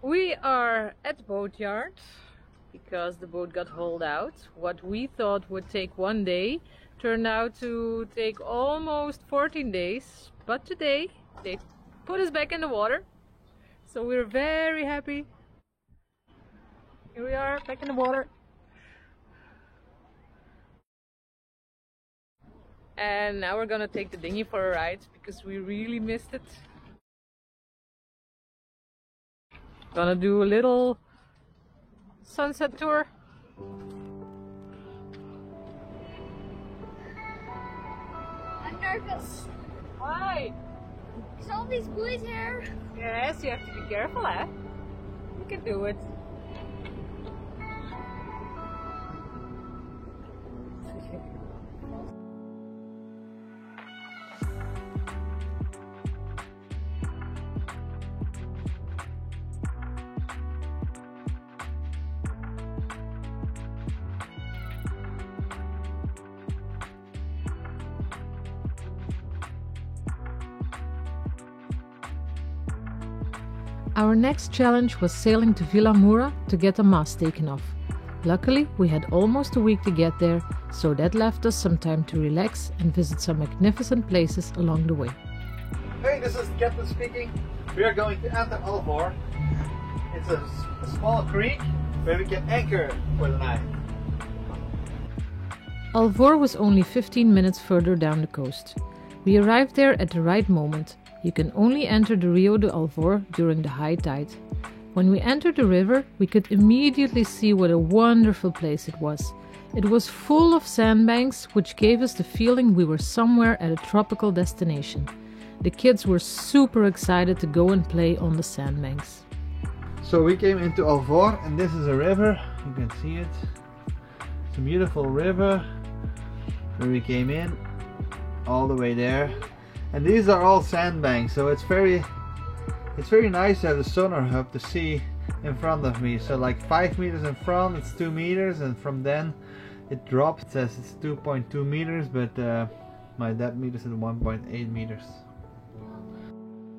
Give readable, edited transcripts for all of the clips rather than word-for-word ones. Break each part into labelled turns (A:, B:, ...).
A: We are at Boatyard because the boat got hauled out. What we thought would take 1 day turned out to take almost 14 days. But today they put us back in the water. So we're very happy. Here we are back in the water. And now we're gonna take the dinghy for a ride because we really missed it. Gonna do a little sunset tour.
B: I'm nervous.
A: Why?
B: There's all these boys here.
A: Yes, you have to be careful, eh? You can do it. Our next challenge was sailing to Vila Moura to get the mast taken off. Luckily, we had almost a week to get there, so that left us some time to relax and visit some magnificent places along the way.
C: Hey, this is the captain speaking. We are going to enter Alvor. It's a small creek where we can anchor for the night.
A: Alvor was only 15 minutes further down the coast. We arrived there at the right moment. You can only enter the Rio de Alvor during the high tide. When we entered the river, we could immediately see what a wonderful place it was. It was full of sandbanks, which gave us the feeling we were somewhere at a tropical destination. The kids were super excited to go and play on the sandbanks.
C: So we came into Alvor, and this is a river. You can see it. It's a beautiful river where we came in all the way there. And these are all sandbanks, so it's very nice to have the sonar hub to see in front of me. So like 5 meters in front, it's 2 meters, and from then it drops. It says it's 2.2 meters, but my depth meter is at 1.8 meters.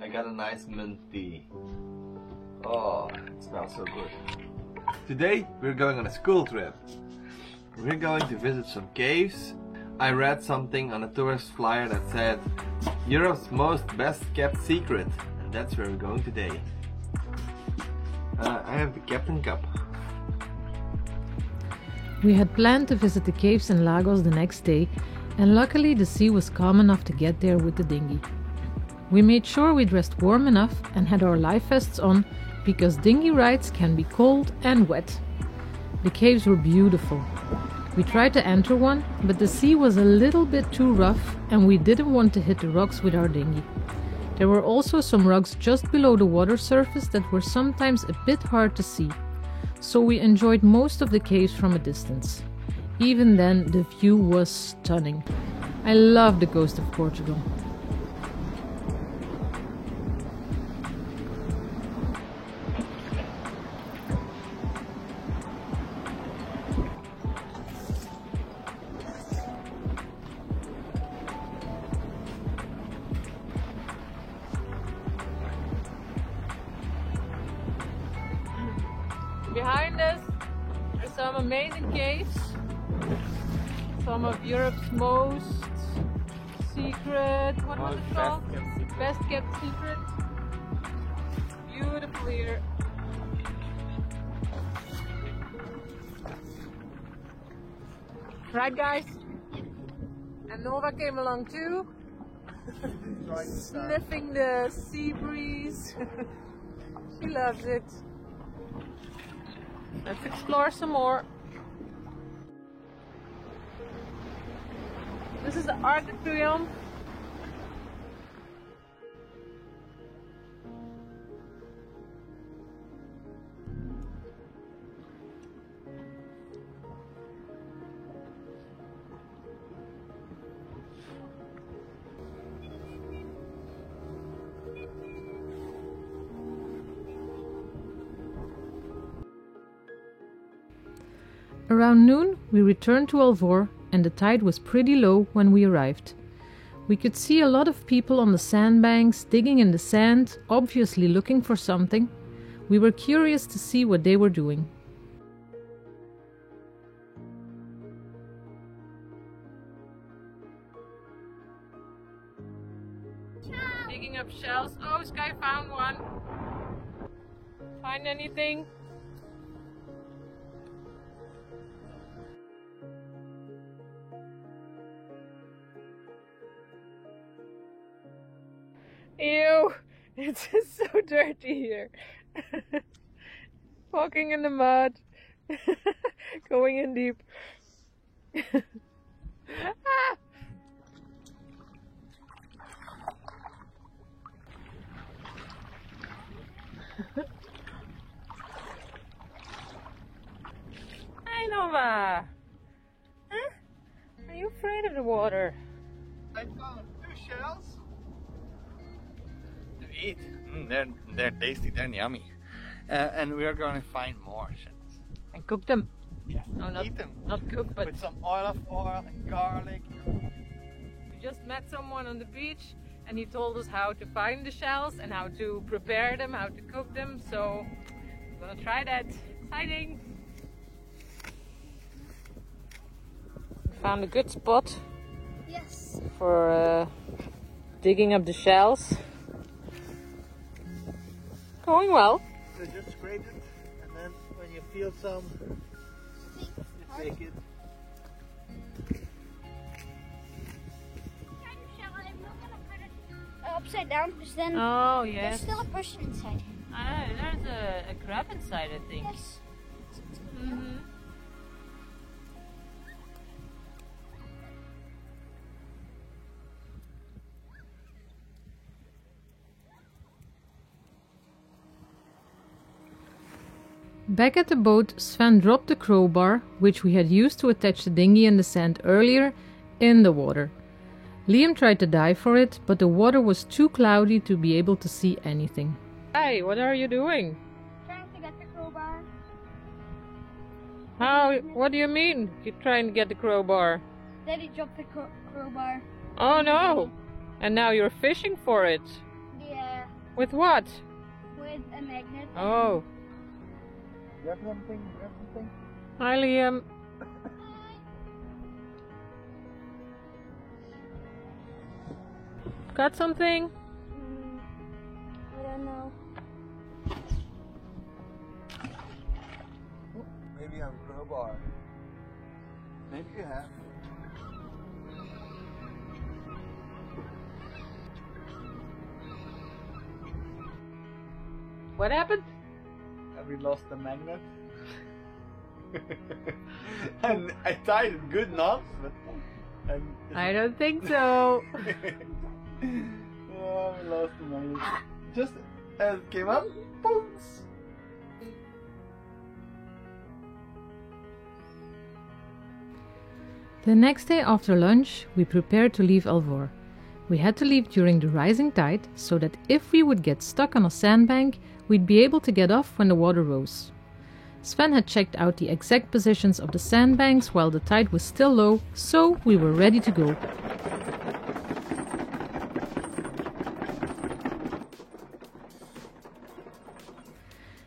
C: I got a nice mint tea. Oh, it smells so good. Today we're going on a school trip. We're going to visit some caves. I read something on a tourist flyer that said Europe's most best kept secret, and that's where we're going today. I have the Captain Cup.
A: We had planned to visit the caves in Lagos the next day, and luckily the sea was calm enough to get there with the dinghy. We made sure we dressed warm enough and had our life vests on, because dinghy rides can be cold and wet. The caves were beautiful. We tried to enter one, but the sea was a little bit too rough and we didn't want to hit the rocks with our dinghy. There were also some rocks just below the water surface that were sometimes a bit hard to see, so we enjoyed most of the caves from a distance. Even then, the view was stunning. I love the coast of Portugal. Behind us are some amazing caves, some of Europe's most secret, what was it called? Best kept secret. Beautiful here. Right guys? And Nova came along too, sniffing the sea breeze. She loves it. Let's explore some more. This is the Arc de Triomphe. Around noon, we returned to Alvor, and the tide was pretty low when we arrived. We could see a lot of people on the sandbanks, digging in the sand, obviously looking for something. We were curious to see what they were doing. Digging up shells. Oh, Sky found one. Find anything? Ew, it's just so dirty here. Walking in the mud, going in deep. Ah! Hi Nova! Huh? Are you afraid of the water?
C: I found 2 shells. To eat. They're tasty, they're yummy. And we are going to find more shells.
A: And cook them.
C: Yeah,
A: No, not,
C: eat them.
A: not cook, but
C: With some olive oil and garlic.
A: we just met someone on the beach and he told us how to find the shells and how to prepare them, how to cook them. So we're gonna try that. Exciting! We found a good spot
B: Yes.
A: for digging up the shells. Going well.
C: So just scrape it, and then when you feel some, you take it.
B: I'm not gonna put it upside down because then
A: Oh
B: there's
A: yes.
B: still a person inside.
A: There's a crab inside, I think.
B: Yes.
A: Mhm. Back at the boat, Sven dropped the crowbar, which we had used to attach the dinghy and the sand earlier, in the water. Liam tried to dive for it, but the water was too cloudy to be able to see anything. Hey, what are you doing?
B: Trying to get the crowbar.
A: How? What do you mean? You're trying to get the crowbar?
B: Daddy dropped the crowbar.
A: Oh no! And now you're fishing for it.
B: Yeah.
A: With what?
B: With a magnet.
A: Oh.
C: You have something? You have something?
A: Hi Liam. Got something?
B: I don't know.
C: Maybe you have a crowbar. Maybe you have.
A: What happened?
C: Have we lost the magnet? And I tied it good knots, but
A: I don't think so.
C: Oh, we lost the magnet. Just as it came up, bounce.
A: The next day after lunch, we prepared to leave Alvor. We had to leave during the rising tide, so that if we would get stuck on a sandbank, we'd be able to get off when the water rose. Sven had checked out the exact positions of the sandbanks while the tide was still low, so we were ready to go.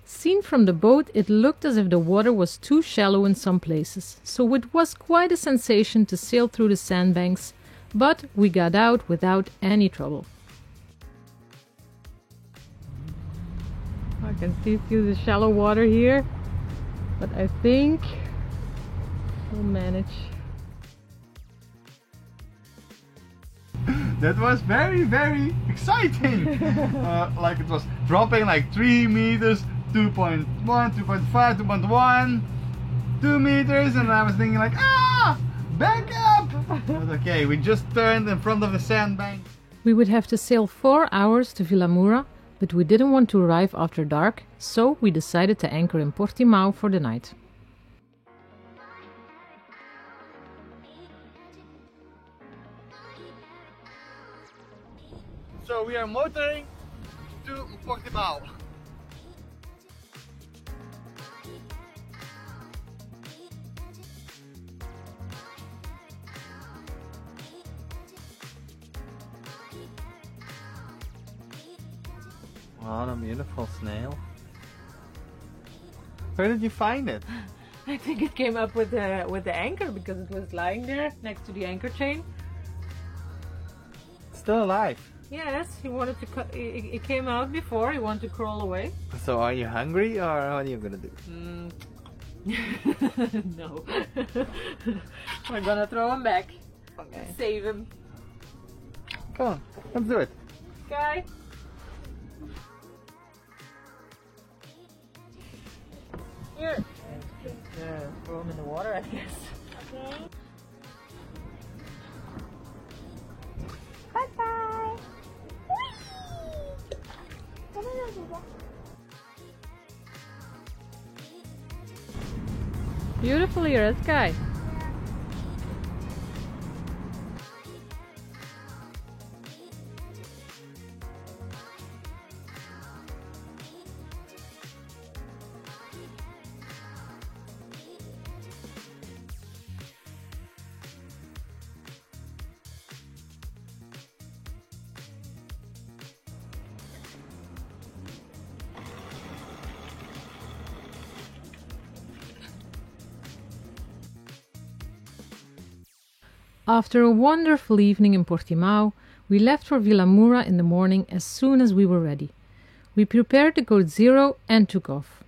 A: Seen from the boat, it looked as if the water was too shallow in some places, so it was quite a sensation to sail through the sandbanks, but we got out without any trouble. I can see through the shallow water here, but I think we'll manage.
C: That was very, very exciting. Like it was dropping like 3 meters, 2.1, 2.5, 2.1, 2 meters, and I was thinking like, back up! But okay, we just turned in front of the sandbank.
A: We would have to sail 4 hours to Vilamoura, but we didn't want to arrive after dark, so we decided to anchor in Portimao for the night.
C: So we are motoring to Portimao. What a beautiful snail. Where did you find it?
A: I think it came up with the anchor because it was lying there next to the anchor chain.
C: Still alive.
A: Yes, he wanted to cut. It came out before. He wanted to crawl away.
C: So are you hungry or what are you gonna do?
A: No. We're gonna throw him back.
C: Okay.
A: Save him.
C: Come on, let's do it.
A: Okay. Here. Throw him in the water, I guess.
B: Okay. Bye bye.
A: Beautiful red sky. After a wonderful evening in Portimao, we left for Vilamoura in the morning as soon as we were ready. We prepared the Goat Zero and took off.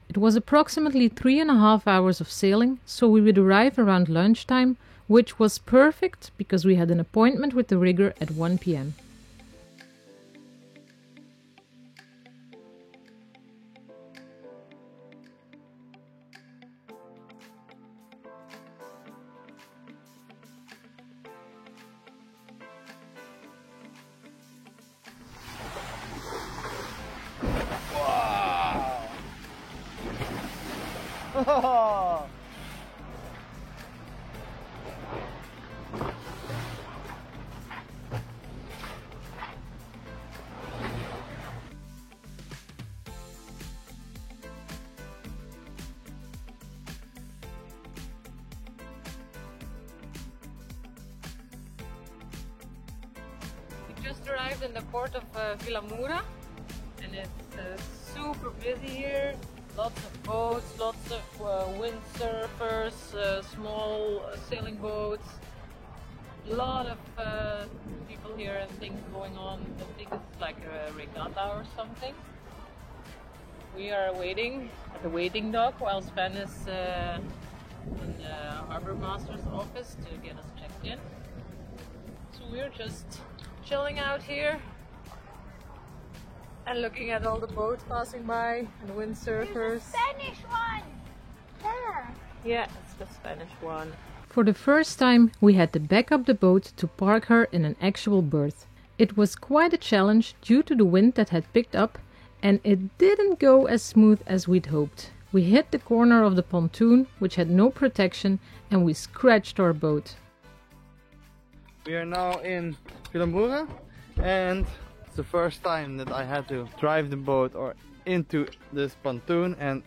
A: It was approximately 3.5 hours of sailing, so we would arrive around lunchtime, which was perfect because we had an appointment with the rigger at 1 p.m.
C: Oh.
A: We just arrived in the port of Vilamoura, and it's super busy here. Lots of boats, lots of windsurfers, small sailing boats. A lot of people here and things going on. I think it's like a regatta or something. We are waiting at the waiting dock while Sven is in the Harbour Master's office to get us checked in. So we're just chilling out here and looking at all the boats passing by and the windsurfers.
B: Spanish one. There.
A: Yeah, it's the Spanish one. For the first time, we had to back up the boat to park her in an actual berth. It was quite a challenge due to the wind that had picked up, and it didn't go as smooth as we'd hoped. We hit the corner of the pontoon, which had no protection, and we scratched our boat.
C: We are now in Vilamoura, and it's the first time that I had to drive the boat or into this pontoon, and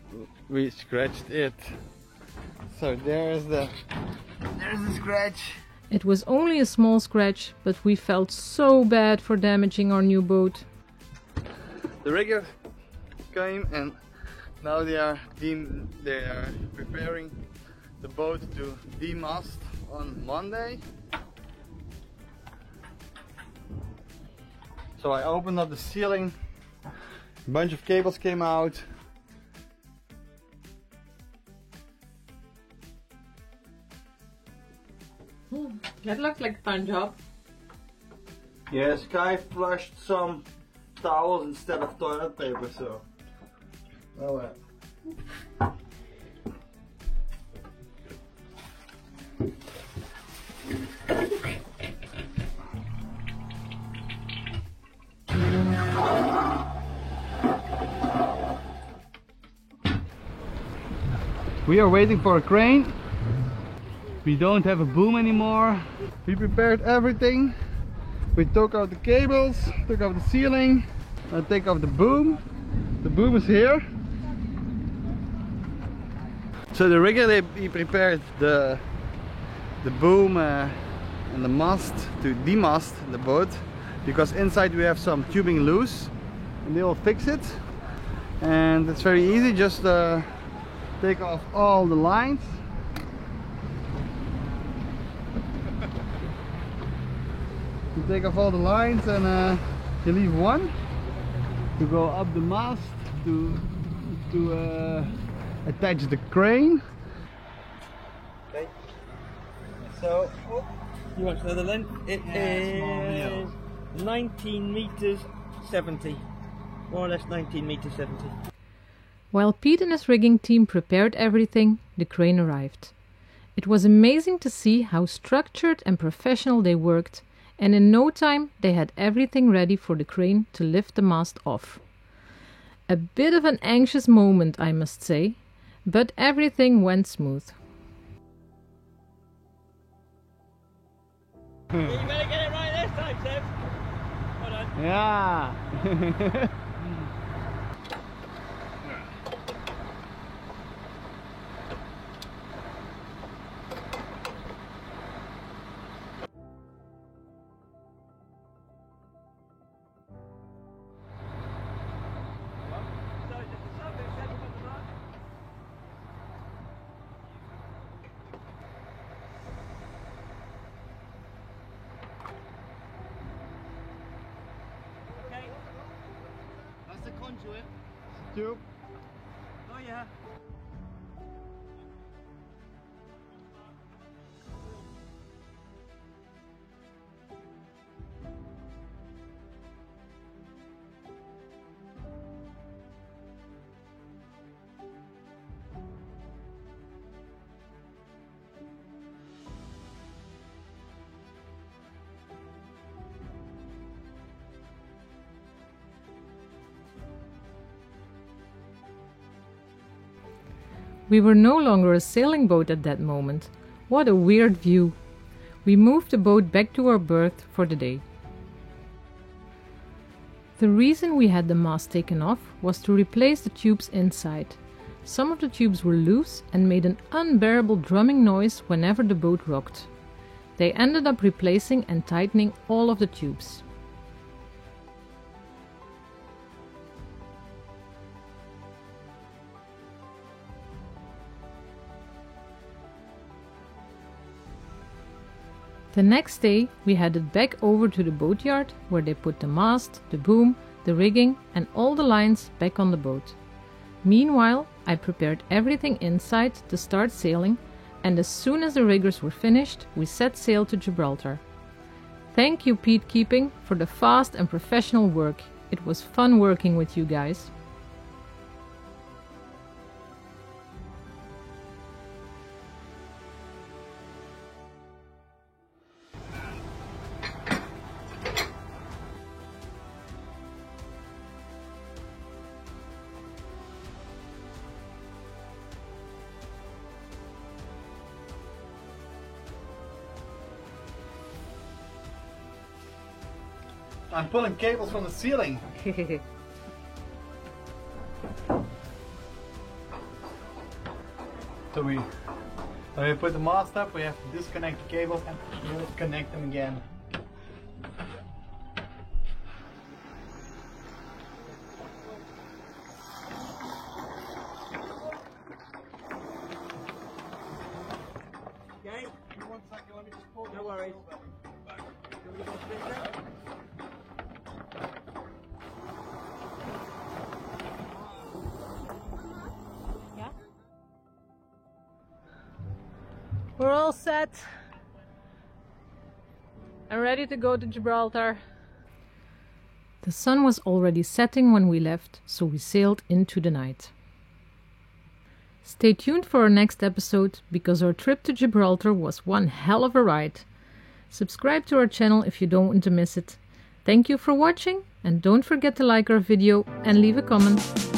C: we scratched it. So there's the scratch.
A: It was only a small scratch, but we felt so bad for damaging our new boat.
C: The rigger came and now they are preparing the boat to demast on Monday. So I opened up the ceiling, a bunch of cables came out.
A: That looked like a fun job.
C: Yeah, Sky flushed some towels instead of toilet paper, so oh well. We are waiting for a crane. We don't have a boom anymore. We prepared everything. We took out the cables, took out the ceiling, and take off the boom. The boom is here. So the rigger, he prepared the boom and the mast to demast the boat, because inside we have some tubing loose, and they will fix it. And it's very easy, just take off all the lines. You take off all the lines and you leave one to go up the mast to attach the crane.
D: Okay. So, you want to know the length? It is 19 meters 70. More or less 19 meters 70.
A: While Pete and his rigging team prepared everything, the crane arrived. It was amazing to see how structured and professional they worked, and in no time they had everything ready for the crane to lift the mast off. A bit of an anxious moment, I must say, but everything went smooth.
D: You better get it right this time, Tim. Hold on.
C: Yeah. That's the conduit. Tube.
D: Oh yeah.
A: We were no longer a sailing boat at that moment. What a weird view. We moved the boat back to our berth for the day. The reason we had the mast taken off was to replace the tubes inside. Some of the tubes were loose and made an unbearable drumming noise whenever the boat rocked. They ended up replacing and tightening all of the tubes. The next day we headed back over to the boatyard where they put the mast, the boom, the rigging and all the lines back on the boat. Meanwhile, I prepared everything inside to start sailing, and as soon as the riggers were finished, we set sail to Gibraltar. Thank you, Pete Keeping, for the fast and professional work. It was fun working with you guys.
C: I'm pulling cables from the ceiling. So when we put the mast up, we have to disconnect the cables and connect them again.
D: Okay.
C: One second, let me just pull.
D: No worries.
A: We're all set and ready to go to Gibraltar. The sun was already setting when we left, so we sailed into the night. Stay tuned for our next episode, because our trip to Gibraltar was one hell of a ride. Subscribe to our channel if you don't want to miss it. Thank you for watching, and don't forget to like our video and leave a comment.